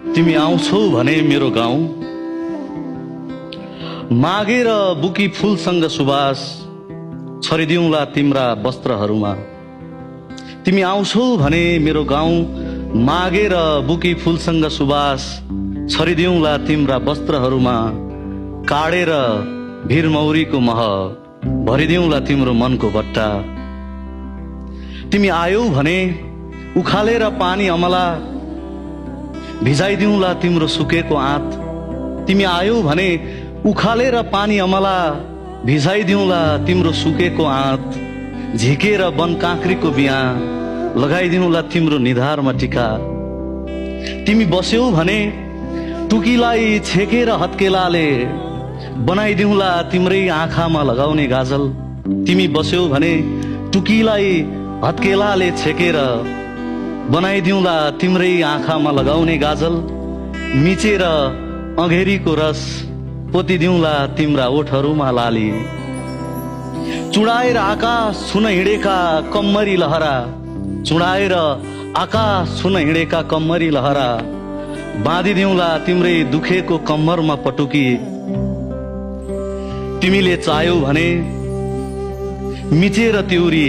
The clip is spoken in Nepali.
तिमी आउँछौ भने मेरो गाउँ, मागेर बुकी फूलसँग सुवास छरिदिउँला तिम्रा वस्त्रहरूमा। तिमी आउँछौ भने मेरो गाउँ, मागेर बुकी फूलसँग सुवास छरिदिउँला तिम्रा वस्त्रहरूमा। काडेर भिरमौरीको मह भरिदिउँला तिम्रो मनको बट्टा। तिमी आयौ भने उखालेर पानी अमला भिजाइदिउँला तिम्रो सुकेको आँत। तिमी आयौ भने उखालेर पानी अमला भिजाइदिउँला तिम्रो सुकेको आँत। झिकेर वन काँक्रीको बिहा लगाइदिउँला तिम्रो निधारमा टिका। तिमी बस्यौ भने टुकीलाई छेकेर हत्केलाले बनाइदिउँला तिम्रै आँखामा लगाउने गाजल। तिमी बस्यौ भने टुकीलाई हत्केलाले छेकेर बनाइदिउँला तिम्रै आँखामा लगाउने गाजल। मिचेर अँघेरीको रस पोतिदिउँला तिम्रा ओठहरूमा लाली। चुडाएर आकाश छुन हिँडेका कम्मरी लहरा, चुडाएर आकाश छुन हिँडेका कम्मरी लहरा बाँधिदिउँला तिम्रै दुखेको कम्मरमा पटुकी। तिमीले चाह्यौ भने मिचेर त्युरी